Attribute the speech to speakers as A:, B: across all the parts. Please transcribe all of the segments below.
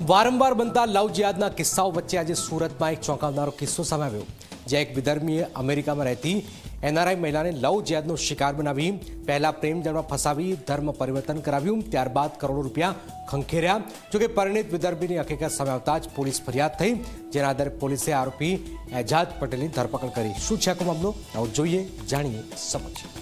A: વારંવાર બનતા લવ જિહાદના કિસ્સાઓ વચ્ચે આજે સુરતમાં એક ચોંકાવનારો કિસ્સો સામે આવ્યો, જ્યાં એક વિધર્મીએ અમેરિકામાં રહેતી એનઆરઆઈ મહિલાને લવ જિહાદનો શિકાર બનાવી પહેલા પ્રેમ જાળમાં ફસાવી ધર્મ પરિવર્તન કરાવ્યું, ત્યારબાદ કરોડો રૂપિયા ખંખેર્યા। જોકે પરિણીત વિધર્મીની હકીકત સામે આવતા જ પોલીસ ફરિયાદ થઈ, જેના આધારે પોલીસે આરોપી એજાજ પટેલની ધરપકડ કરી। શું છે આખો મામલો, આવો જોઈએ, જાણીએ, સમજીએ।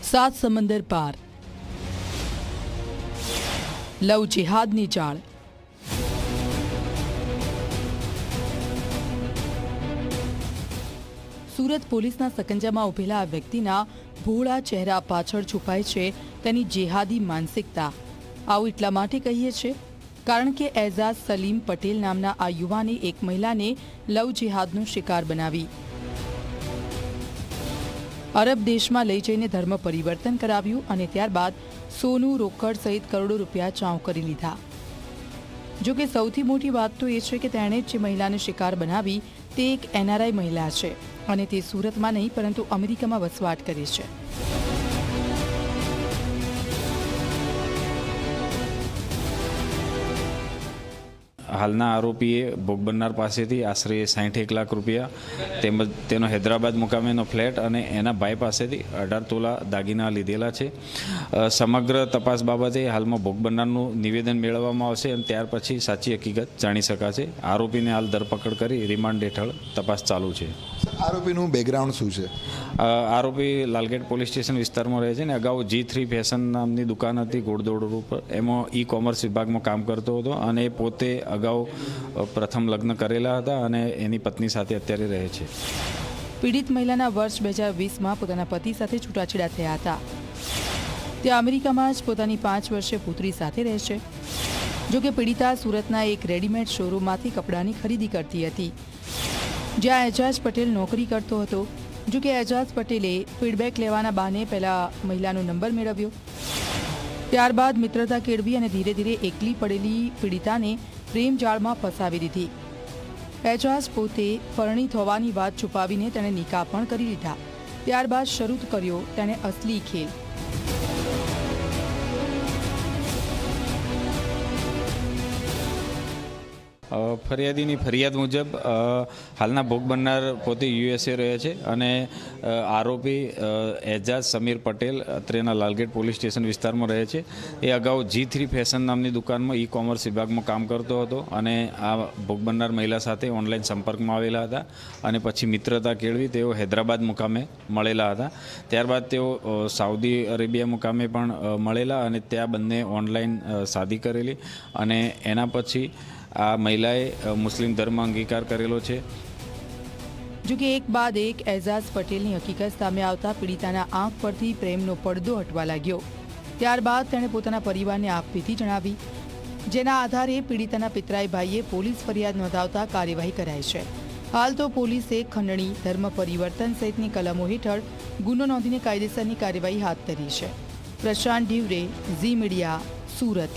B: सात समंदर पार लव जिहादनी जाळ। सूरत पोलीसना सकंजामां उभेला आ व्यक्तिना भोळा चेहरा पाछळ છુપાય છે તેની જેહાદી માનસિકતા। આવું એટલા માટે કહીએ છીએ કારણ કે એજાજ સલીમ પટેલ નામના આ યુવાને એક મહિલાને લવ જિહાદનો શિકાર બનાવી अरब देश में लई जईने धर्म परिवर्तन कराव्યું અને ત્યારબાદ સોનું રોકડ સહિત કરોડો રૂપિયા ચાઉ કરી લીધા। જો કે સૌથી મોટી વાત તો એ છે કે તેણે જે મહિલાને શિકાર બનાવી તે એક એનઆરઆઈ મહિલા છે અને તે સુરતમાં નહીં પરંતુ અમેરિકામાં વસવાટ કરે છે।
C: हालना आरोपीए भोग बननार पासेथी आश्रे 61 लाख रुपया તેમજ તેનો હૈદરાબાદ મુકામેનો ફ્લેટ અને એના ભાઈ પાસેથી 18 તોલા દાગીના લીધેલા છે। સમગ્ર તપાસ બાબતે હાલમાં ભોગ બનનારનું નિવેદન મેળવવામાં આવશે અને ત્યાર પછી સાચી હકીકત જાણી શકાશે। આરોપીને હાલ ધરપકડ કરી રિમાન્ડ હેઠળ તપાસ ચાલુ છે।
D: આરોપીનું બેકગ્રાઉન્ડ શું છે?
C: આરોપી લાલગેટ પોલીસ સ્ટેશન વિસ્તારમાં રહે છે ને અગાઉ G3 ફેશન નામની દુકાન હતી ઘોડદોડ રોડ ઉપર, એમાં ઈ કોમર્સ વિભાગમાં કામ કરતો હતો અને પોતે અગાઉ પ્રથમ લગ્ન કરેલા હતા અને એની પત્ની સાથે અત્યારે રહે છે।
B: પીડિત મહિલાના વર્ષ 2020માં પોતાના પતિ સાથે છૂટાછેડા થયા હતા। તે અમેરિકામાં જ પોતાની 5 વર્ષીય પુત્રી સાથે રહે છે। જો કે પીડિતા સુરતના એક રેડીમેડ શોરૂમમાંથી કપડાની ખરીદી કરતી હતી, જ્યાં એજાજ પટેલ નોકરી કરતો હતો। જો કે એજાજ પટેલે ફીડબેક લેવાના બહાને પહેલા મહિલાનો નંબર મેળવ્યો, ત્યારબાદ મિત્રતા કેળવી અને ધીરે ધીરે એકલી પડેલી પીડિતાને પ્રેમ જાળમાં ફસાવી દીધી। એજાજ પોતે પરણિત હોવાની વાત છુપાવીને તેણે નિકાહ પણ કરી લીધા। ત્યારબાદ શરૂ કર્યો તેણે અસલી ખેલ।
C: ફરિયાદીની ફરિયાદ મુજબ હાલના ભોગ બનનાર પોતે યુએસએ રહે છે અને આરોપી એજાજ સમીર પટેલ અત્રેના લાલગેટ પોલીસ સ્ટેશન વિસ્તારમાં રહે છે। એ અગાઉ G3 ફેશન નામની દુકાનમાં ઈ કોમર્સ વિભાગમાં કામ કરતો હતો અને આ ભોગ બનનાર મહિલા સાથે ઓનલાઈન સંપર્કમાં આવેલા હતા અને પછી મિત્રતા કેળવી તેઓ હૈદરાબાદ મુકામે મળેલા હતા। ત્યારબાદ તેઓ સાઉદી અરેબિયા મુકામે પણ મળેલા અને ત્યાં બંને ઓનલાઈન શાદી કરેલી અને એના પછી આ મહિલાએ મુસ્લિમ ધર્મ અંગીકાર કરેલો છે।
B: જો કે એક બાદ એક એજાજ પટેલની હકીકત સામે આવતા પીડિતાના આંખ પરથી પ્રેમનો પડદો હટવા લાગ્યો। ત્યારબાદ તેણે પોતાના પરિવારને આપવીતી જણાવી, જેના આધારે પીડિતાના પિતરાઈ ભાઈએ પોલીસ ફરિયાદ નોંધાવતા કાર્યવાહી કરાઈ છે। હાલ તો પોલીસે ખંડણી, ધર્મ પરિવર્તન સહિતની કલમો હેઠળ ગુનો નોંધીને કાયદેસરની કાર્યવાહી હાથ ધરી છે। પ્રશાંત ઢીવરે, ઝી મીડિયા, સુરત।